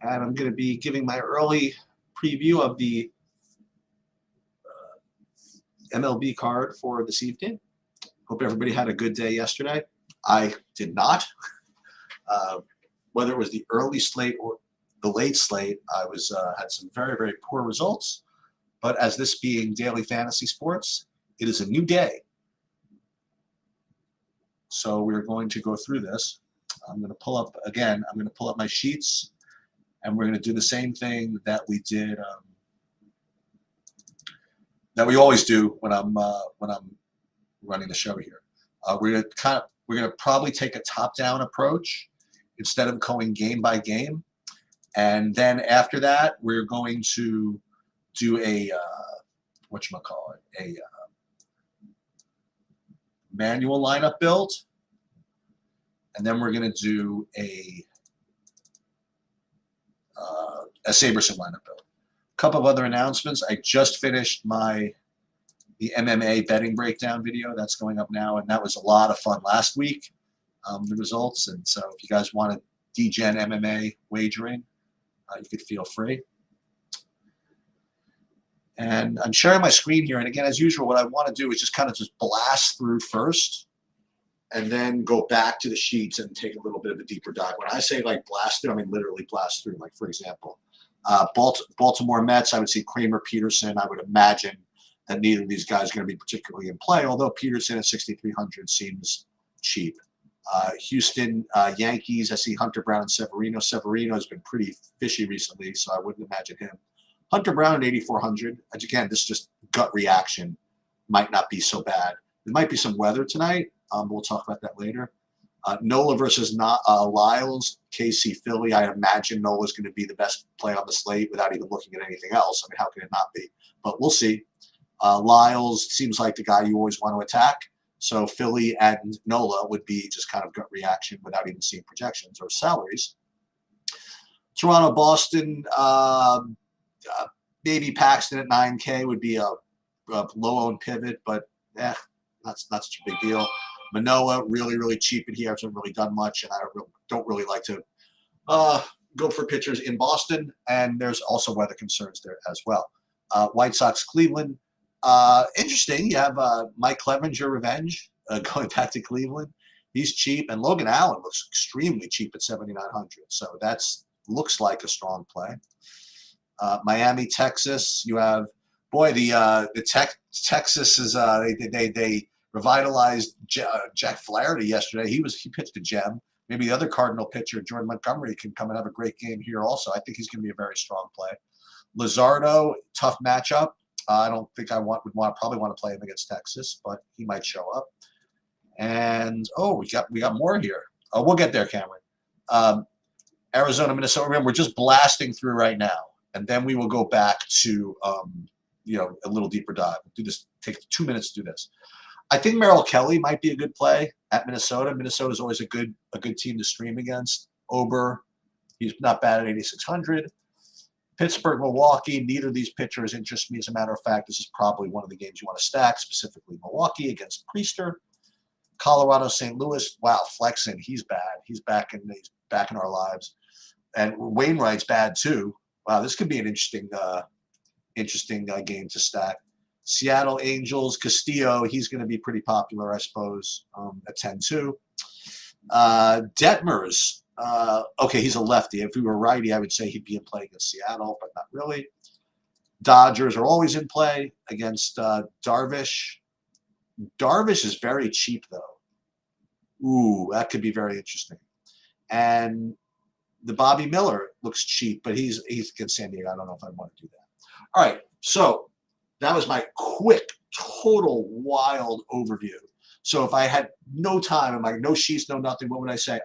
And I'm going to be giving my early preview of the MLB card for this evening. Hope everybody had a good day yesterday. I did not. Whether it was the early slate or the late slate, I was had some very, very poor results. But as this being daily fantasy sports, it is a new day. So we're going to go through this. I'm going to pull up, again, I'm going to pull up my sheets, and we're going to do the same thing that we did, that we always do when I'm running the show here. We're going to probably take a top-down approach instead of going game by game. And then after that, we're going to do a manual lineup build, and then we're going to do a Saberson lineup build. A couple of other announcements. I just finished the MMA betting breakdown video. That's going up now, and that was a lot of fun last week, the results. And so if you guys want to DGen MMA wagering, you could feel free. And I'm sharing my screen here. And again, as usual, what I want to do is just kind of blast through first and then go back to the sheets and take a little bit of a deeper dive. When I say like blast through, I mean literally blast through. Like, for example, Baltimore Mets, I would see Kramer, Peterson. I would imagine that neither of these guys are going to be particularly in play, although Peterson at 6,300 seems cheap. Houston Yankees, I see Hunter Brown and Severino. Severino has been pretty fishy recently, so I wouldn't imagine him. Hunter Brown at 8,400. Again, this is just gut reaction. Might not be so bad. There might be some weather tonight. We'll talk about that later. Nola versus Lyles, KC Philly. I imagine Nola's going to be the best play on the slate without even looking at anything else. I mean, how can it not be? But we'll see. Lyles seems like the guy you always want to attack. So Philly and Nola would be just kind of gut reaction without even seeing projections or salaries. Toronto, Boston, maybe Paxton at 9K would be a low-owned pivot, but that's not such a big deal. Manoah, really, really cheap in here. Hasn't really done much, and I don't really like to go for pitchers in Boston, and there's also weather concerns there as well. White Sox, Cleveland. Interesting. You have Mike Clevenger revenge going back to Cleveland. He's cheap, and Logan Allen looks extremely cheap at 7,900. So that's looks like a strong play. Miami, Texas. You have Texas is they revitalized Jack Flaherty yesterday. He pitched a gem. Maybe the other Cardinal pitcher, Jordan Montgomery, can come and have a great game here also. I think he's going to be a very strong play. Luzardo, tough matchup. I don't think I probably want to play him against Texas, but he might show up. And we got more here. We'll get there, Cameron. Arizona, Minnesota. Remember, we're just blasting through right now, and then we will go back to a little deeper dive. We'll do this. Take 2 minutes to do this. I think Merrill Kelly might be a good play at Minnesota. Minnesota is always a good team to stream against. Ober, he's not bad at 8,600. Pittsburgh, Milwaukee, neither of these pitchers interest me. As a matter of fact, this is probably one of the games you want to stack, specifically Milwaukee against Priester. Colorado, St. Louis, wow, Flexen, he's bad. He's back in our lives. And Wainwright's bad too. Wow, this could be an interesting game to stack. Seattle Angels, Castillo, he's going to be pretty popular, I suppose, at 10-2. Detmers, okay, he's a lefty. If he were righty, I would say he'd be in play against Seattle, but not really. Dodgers are always in play against Darvish. Darvish is very cheap, though. Ooh, that could be very interesting. And the Bobby Miller looks cheap, but he's against San Diego. I don't know if I want to do that. All right, so that was my quick, total wild overview. So if I had no time and like no sheets, no nothing, what would I say?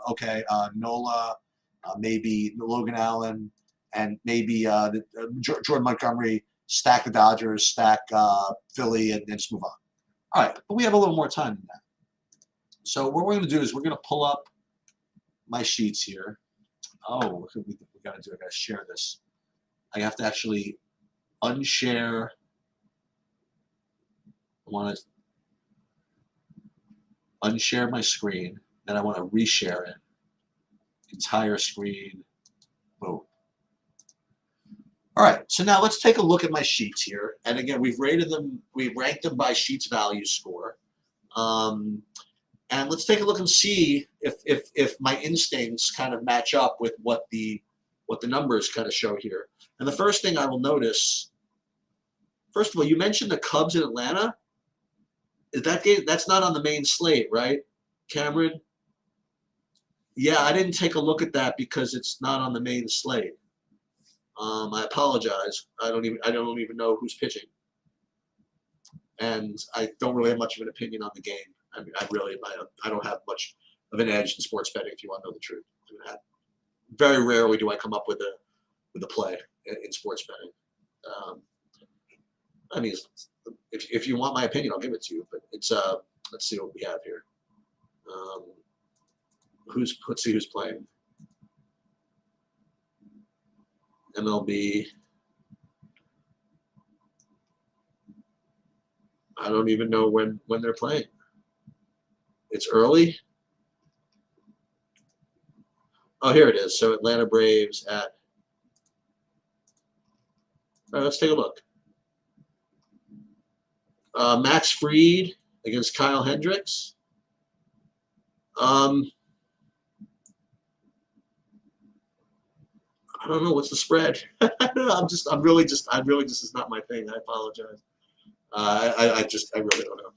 Okay, Nola, maybe Logan Allen, and maybe Jordan Montgomery, stack the Dodgers, stack Philly, and then just move on. All right, but we have a little more time than that. So what we're going to do is we're going to pull up my sheets here. Oh, what we got to do? I got to share this. I have to actually unshare. I want to unshare my screen. Then I want to reshare it. Entire screen. Boom. All right, so now let's take a look at my sheets here. And again, we've rated them, we ranked them by sheets value score. And let's take a look and see if my instincts kind of match up with what the numbers kind of show here. And the first thing I will notice, first of all, you mentioned the Cubs in Atlanta. Is that game? That's not on the main slate, right, Cameron? Yeah, I didn't take a look at that because it's not on the main slate. I apologize. I don't even know who's pitching, and I don't really have much of an opinion on the game. I mean, I don't have much of an edge in sports betting. If you want to know the truth, very rarely do I come up with a play in sports betting. I mean, if you want my opinion, I'll give it to you. But it's let's see what we have here. Let's see who's playing. MLB. I don't even know when they're playing. It's early. Oh, here it is. So Atlanta Braves at. All right, let's take a look. Max Fried against Kyle Hendricks. I don't know what's the spread. I'm really just is not my thing. I apologize. I really don't know.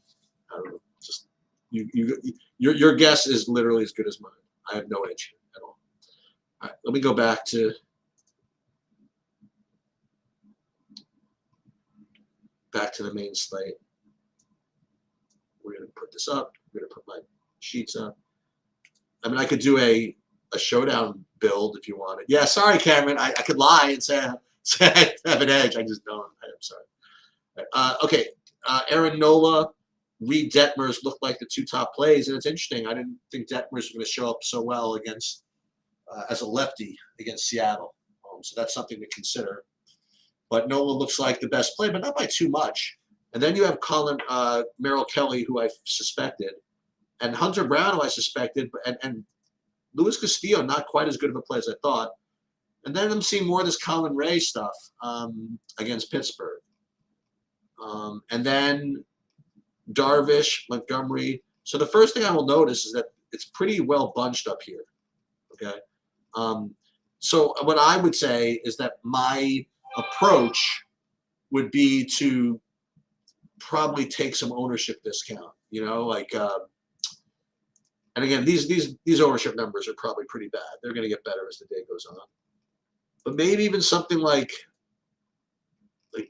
I don't know. Just your guess is literally as good as mine. I have no edge at all. All right, let me go back to the main slate. We're gonna put this up. We're gonna put my sheets up. I mean, I could do a showdown build if you wanted. Yeah, sorry, Cameron. I could lie and say I have an edge. I just don't. I'm sorry. Okay, Aaron Nola, Reed Detmers look like the two top plays, and it's interesting. I didn't think Detmers was going to show up so well against as a lefty against Seattle, so that's something to consider. But Nola looks like the best play, but not by too much. And then you have Merrill Kelly, who I suspected, and Hunter Brown, who I suspected, and Luis Castillo, not quite as good of a play as I thought. And then I'm seeing more of this Colin Ray stuff against Pittsburgh. And then Darvish, Montgomery. So the first thing I will notice is that it's pretty well bunched up here. Okay. So what I would say is that my approach would be to probably take some ownership discount. You know, like, and again, these ownership numbers are probably pretty bad. They're going to get better as the day goes on. But maybe even something like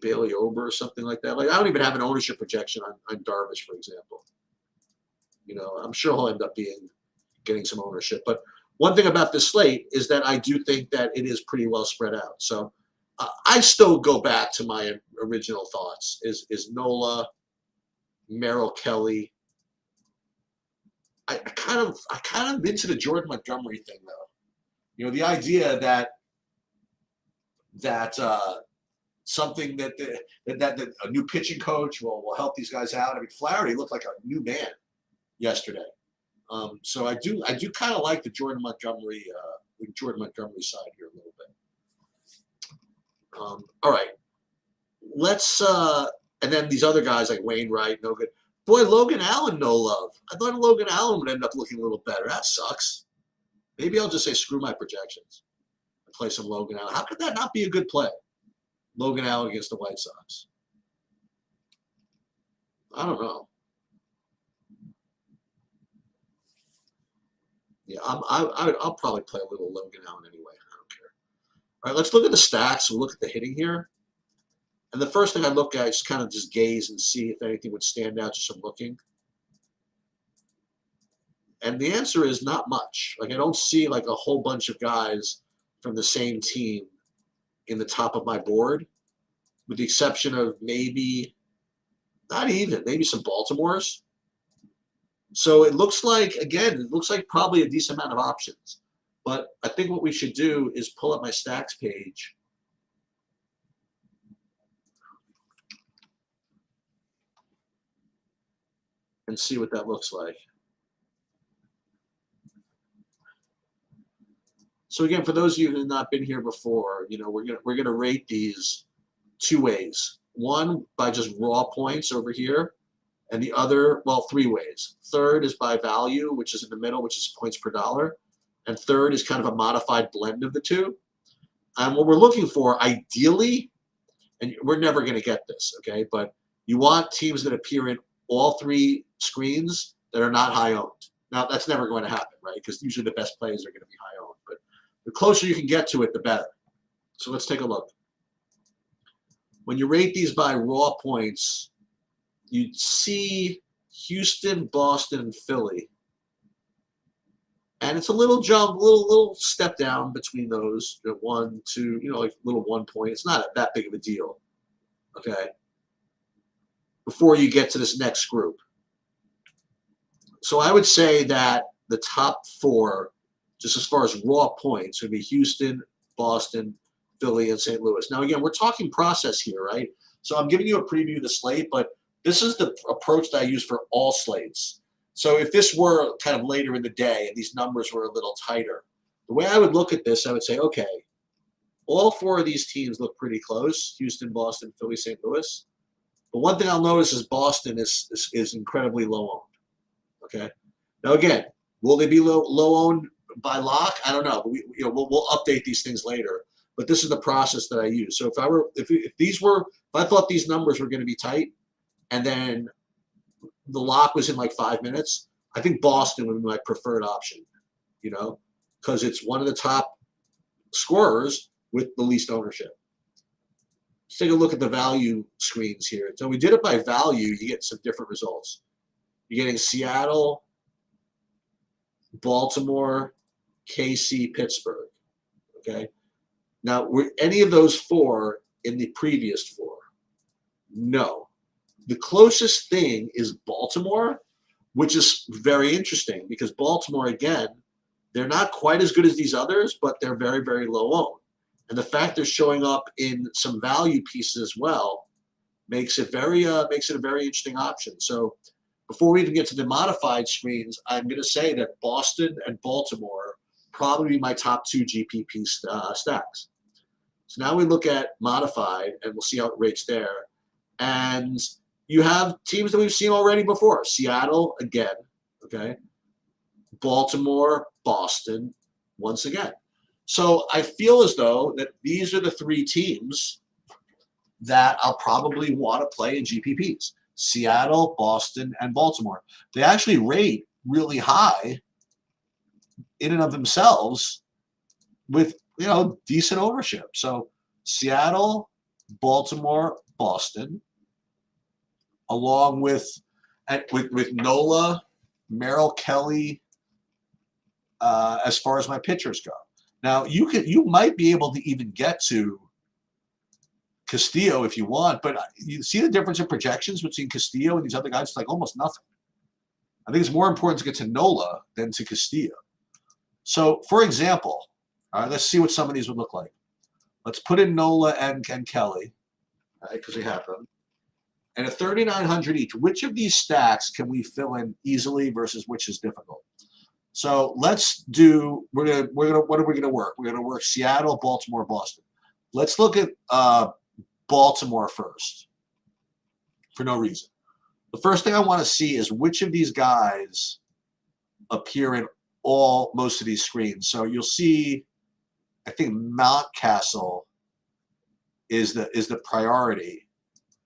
Bailey Ober or something like that. Like, I don't even have an ownership projection on Darvish, for example. You know, I'm sure he'll end up getting some ownership. But one thing about this slate is that I do think that it is pretty well spread out. So I still go back to my original thoughts: is Nola, Merrill Kelly. I kind of into the Jordan Montgomery thing, though. You know, the idea that something that a new pitching coach will help these guys out. I mean, Flaherty looked like a new man yesterday. So I do kind of like the Jordan Montgomery side here a little bit. All right, let's and then these other guys like Wainwright, no good. Boy, Logan Allen, no love. I thought Logan Allen would end up looking a little better. That sucks. Maybe I'll just say screw my projections and play some Logan Allen. How could that not be a good play? Logan Allen against the White Sox. I don't know. Yeah, I'll probably play a little Logan Allen anyway. I don't care. All right, let's look at the stats. We'll look at the hitting here. And the first thing I look at is kind of just gaze and see if anything would stand out just from looking. And the answer is not much. Like, I don't see like a whole bunch of guys from the same team in the top of my board, with the exception of maybe some Baltimore's. So it looks like, again, probably a decent amount of options. But I think what we should do is pull up my stacks page. And see what that looks like. So again, for those of you who have not been here before, we're gonna rate these two ways. One by just raw points over here, and the other, well, three ways. Third is by value, which is in the middle, which is points per dollar. And third is kind of a modified blend of the two. And what we're looking for, ideally, and we're never going to get this, okay, but you want teams that appear in all three screens that are not high owned. Now, that's never going to happen, right, because usually the best players are going to be high owned. But the closer you can get to it, the better. So let's take a look. When you rate these by raw points, you see Houston, Boston, and Philly. And it's a little jump, little step down between those. 1, 2, like little 1 point. It's not that big of a deal, okay? Before you get to this next group. So I would say that the top four, just as far as raw points, would be Houston, Boston, Philly, and St. Louis. Now, again, we're talking process here, right? So I'm giving you a preview of the slate, but this is the approach that I use for all slates. So if this were kind of later in the day and these numbers were a little tighter, the way I would look at this, I would say, okay, all four of these teams look pretty close, Houston, Boston, Philly, St. Louis. But one thing I'll notice is Boston is incredibly low owned, okay? Now, again, will they be low owned by lock? I don't know. But we'll update these things later. But this is the process that I use. So if I thought these numbers were going to be tight, and then the lock was in like 5 minutes, I think Boston would be my preferred option, because it's one of the top scorers with the least ownership. Let's take a look at the value screens here. So we did it by value. You get some different results. You're getting Seattle, Baltimore, KC, Pittsburgh. Okay. Now, were any of those four in the previous four? No. The closest thing is Baltimore, which is very interesting because Baltimore, again, they're not quite as good as these others, but they're very, very low owned. And the fact they're showing up in some value pieces as well makes it a very interesting option. So before we even get to the modified screens, I'm going to say that Boston and Baltimore probably be my top two GPP stacks. So now we look at modified, and we'll see how it rates there. And you have teams that we've seen already before. Seattle, again, okay? Baltimore, Boston, once again. So I feel as though that these are the three teams that I'll probably want to play in GPPs. Seattle, Boston, and Baltimore. They actually rate really high in and of themselves with, decent ownership. So Seattle, Baltimore, Boston, along with Nola, Merrill Kelly, as far as my pitchers go. Now you might be able to even get to Castillo if you want, but you see the difference in projections between Castillo and these other guys? It's like almost nothing. I think it's more important to get to Nola than to Castillo. So, for example, all right, let's see what some of these would look like. Let's put in Nola and Kelly, right, because we have them. And at 3,900 each, which of these stacks can we fill in easily versus which is difficult? So let's do. What are we gonna work? We're gonna work Seattle, Baltimore, Boston. Let's look at Baltimore first, for no reason. The first thing I want to see is which of these guys appear in most of these screens. So you'll see, I think Mountcastle is the priority,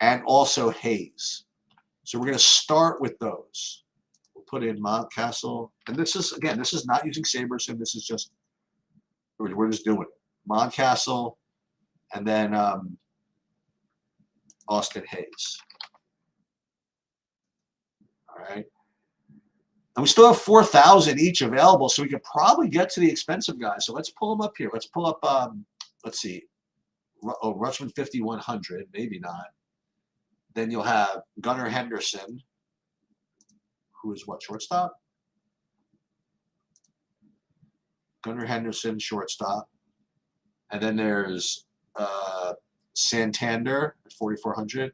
and also Hayes. So we're going to start with those. We'll put in Mountcastle, and this is not using SaberSim. This is just we're just doing it. Mountcastle, and then Austin Hayes. All right. And we still have 4,000 each available, so we could probably get to the expensive guys. So let's pull them up here. Let's pull up, let's see. Oh, Rutschman 5,100, maybe not. Then you'll have Gunnar Henderson, who is what, shortstop? Gunnar Henderson, shortstop. And then there's Santander at 4,400.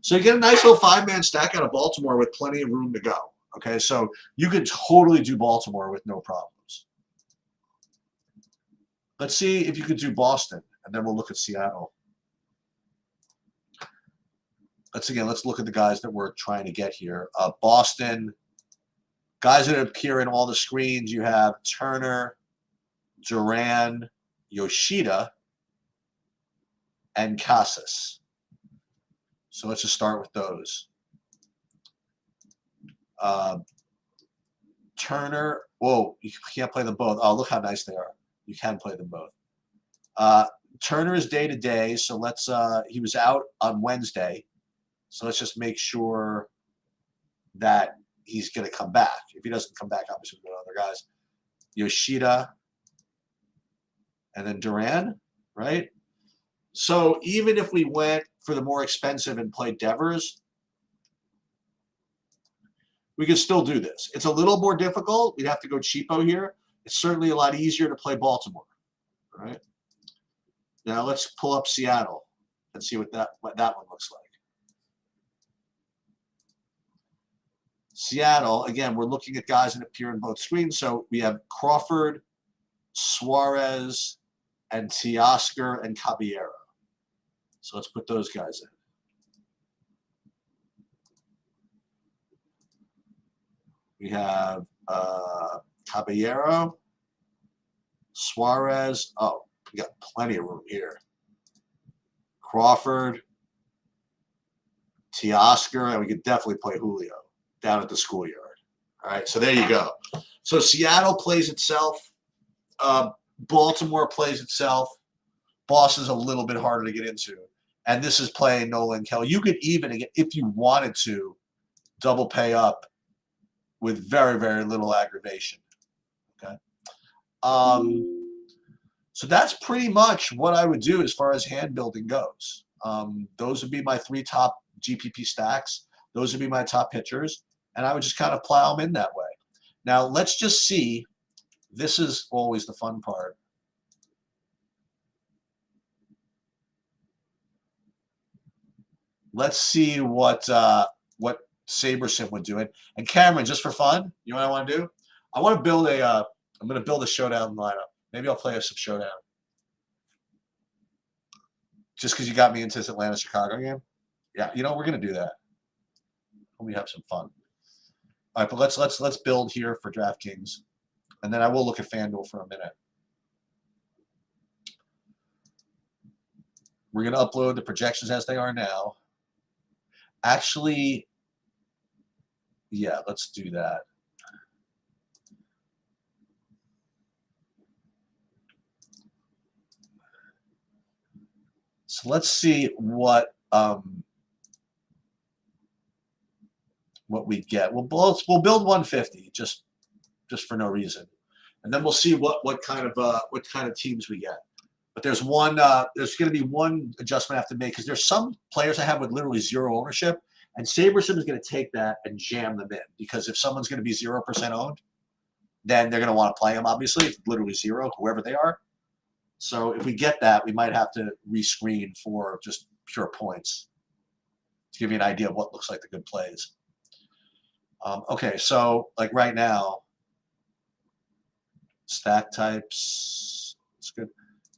So you get a nice little five-man stack out of Baltimore with plenty of room to go. Okay, so you could totally do Baltimore with no problems. Let's see if you could do Boston, and then we'll look at Seattle. Let's look at the guys that we're trying to get here. Boston, guys that appear in all the screens. You have Turner, Duran, Yoshida, and Casas. So let's just start with those. Turner, whoa, you can't play them both. Oh, look how nice they are. You can play them both. Turner is day-to-day, so let's, he was out on Wednesday, so let's just make sure that he's going to come back. If he doesn't come back, obviously we'll go to other guys. Yoshida, and then Duran, right? So even if we went for the more expensive and played Devers, we can still do this. It's a little more difficult. We'd have to go cheapo here. It's certainly a lot easier to play Baltimore, right? Now let's pull up Seattle and see what that one looks like. Seattle, again, we're looking at guys that appear in both screens. So we have Crawford, Suarez, and Teoscar and Caballero. So let's put those guys in. We have Caballero, Suarez. Oh, we got plenty of room here. Crawford, Teoscar, and we could definitely play Julio down at the schoolyard. All right, so there you go. So Seattle plays itself. Baltimore plays itself. Boston's a little bit harder to get into. And this is playing Nolan Kelly. You could even, if you wanted to, double pay up with very, very little aggravation. Okay. So that's pretty much what I would do as far as hand building goes. Those would be my 3 top GPP stacks. Those would be my top pitchers. And I would just kind of plow them in that way. Now, let's just see. This is always the fun part. Let's see what SaberSim would do. And Cameron, just for fun, you know what I want to do? I want to build a I'm going to build a showdown lineup. Maybe I'll play some showdown. Just because you got me into this Atlanta-Chicago game? Yeah, you know, we're going to do that. We have some fun. All right, but let's build here for DraftKings. And then I will look at FanDuel for a minute. We're going to upload the projections as they are now. Actually, yeah, let's do that. So let's see what we get. We'll build 150 just for no reason, and then we'll see what kind of teams we get. But there's one. There's going to be one adjustment I have to make because there's some players I have with literally 0 ownership, and SaberSim is going to take that and jam them in because if someone's going to be 0% owned, then they're going to want to play them. Obviously, literally 0, whoever they are. So if we get that, we might have to rescreen for just pure points to give you an idea of what looks like the good plays. Okay, so like right now, stack types, it's good.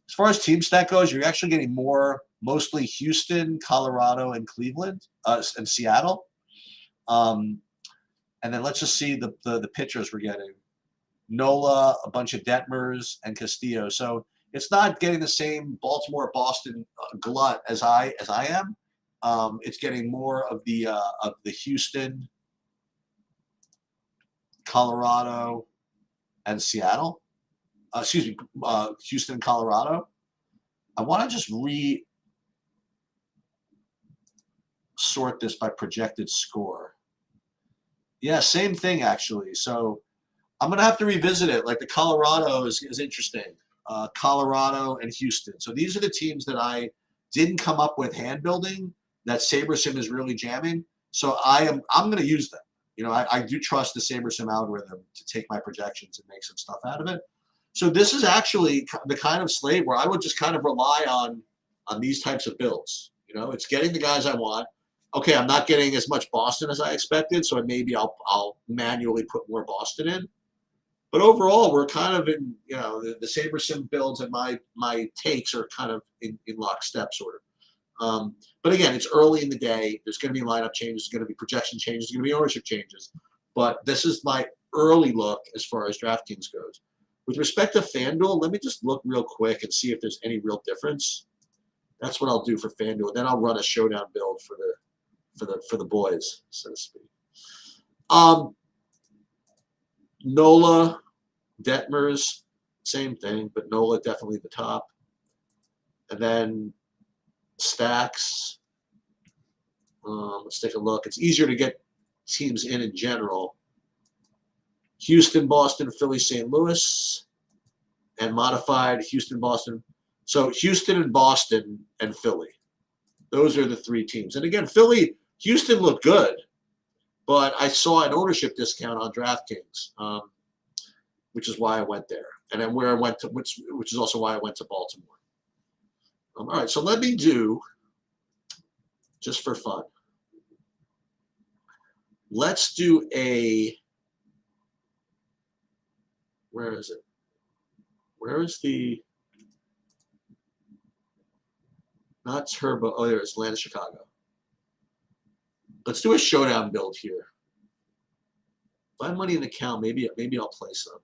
As far as team stack goes, you're actually getting mostly Houston, Colorado, and Cleveland, and Seattle. And then let's just see the pitchers we're getting. Nola, a bunch of Detmers, and Castillo. So it's not getting the same Baltimore-Boston glut as I am. It's getting more of the Houston, Colorado, and Seattle. Excuse me, Houston, Colorado. I want to just sort this by projected score. Yeah, same thing actually. So I'm gonna have to revisit it. Like the Colorado is interesting. Colorado and Houston. So these are the teams that I didn't come up with hand building that SaberSim is really jamming. So I'm going to use them. You know, I do trust the SaberSim algorithm to take my projections and make some stuff out of it. So this is actually the kind of slate where I would just kind of rely on these types of builds. You know, it's getting the guys I want. Okay, I'm not getting as much Boston as I expected, so maybe I'll manually put more Boston in. But overall, we're kind of in, the Saber Sim builds and my takes are kind of in lockstep, sort of. But again, it's early in the day. There's going to be lineup changes. There's going to be projection changes. There's going to be ownership changes. But this is my early look as far as DraftKings goes. With respect to FanDuel, let me just look real quick and see if there's any real difference. That's what I'll do for FanDuel. Then I'll run a showdown build for the boys, so to speak. Nola, Detmers, same thing, but Nola definitely the top. And then Stacks. Let's take a look. It's easier to get teams in general. Houston, Boston, Philly, St. Louis, and modified Houston, Boston. So Houston and Boston and Philly. Those are the three teams. And again, Houston looked good, but I saw an ownership discount on DraftKings, which is why I went there. And then where I went to, which is also why I went to Baltimore. All right, so let me do, just for fun, let's do where is it? Where is not Turbo, oh, there it's Atlanta, Chicago. Let's do a showdown build here. If I have money in the account, maybe I'll play some.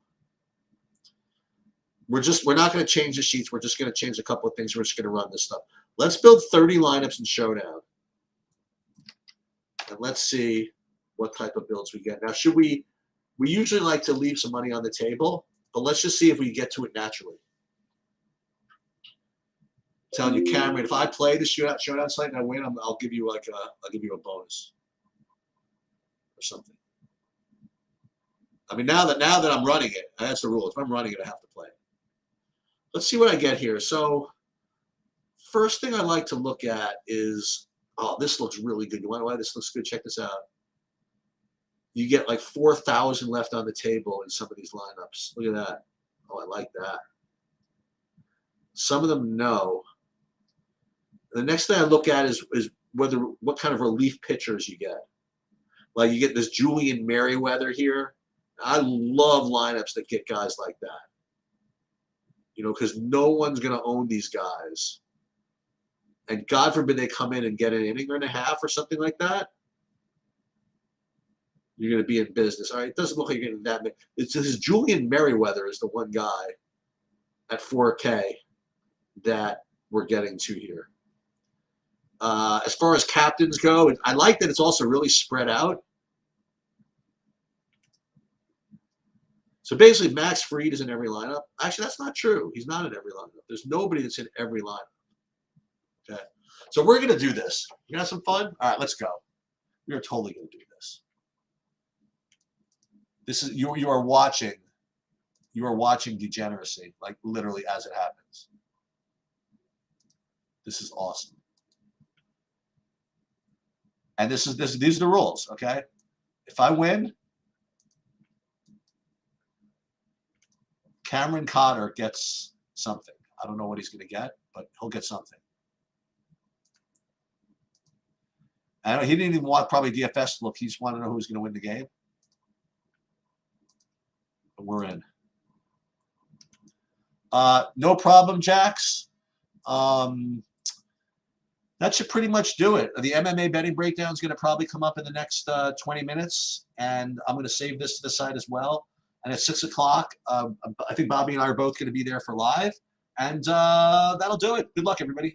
We're not going to change the sheets. We're just going to change a couple of things. We're just going to run this stuff. Let's build 30 lineups in showdown. And let's see what type of builds we get. Now, we usually like to leave some money on the table, but let's just see if we get to it naturally. I'm telling you, Cameron, if I play the showdown slate and I win, I'll give you I'll give you a bonus or something. I mean, now that I'm running it, that's the rule. If I'm running it, I have to play. Let's see what I get here. So, first thing I like to look at is, oh, this looks really good. You want to know why this looks good? Check this out. You get like 4,000 left on the table in some of these lineups. Look at that. Oh, I like that. Some of them, no. The next thing I look at is what kind of relief pitchers you get. Like you get this Julian Merriweather here. I love lineups that get guys like that. Because no one's going to own these guys. And God forbid they come in and get an inning and a half or something like that. You're going to be in business. All right, it doesn't look like you're getting that many. It's this Julian Merriweather is the one guy at 4K that we're getting to here. As far as captains go, I like that it's also really spread out. So basically, Max Fried is in every lineup. Actually, that's not true. He's not in every lineup. There's nobody that's in every lineup. Okay. So we're going to do this. You gonna have some fun? All right, let's go. We are totally going to do this. This is you are watching degeneracy, like literally as it happens. This is awesome. And these are the rules, okay? If I win, Cameron Cotter gets something. I don't know what he's going to get, but he'll get something. And he didn't even want probably DFS to look. He just wanted to know who's going to win the game. But we're in. No problem, Jax. That should pretty much do it. The MMA betting breakdown is going to probably come up in the next 20 minutes, and I'm going to save this to the side as well. And at 6 o'clock, I think Bobby and I are both going to be there for live, and that'll do it. Good luck, everybody.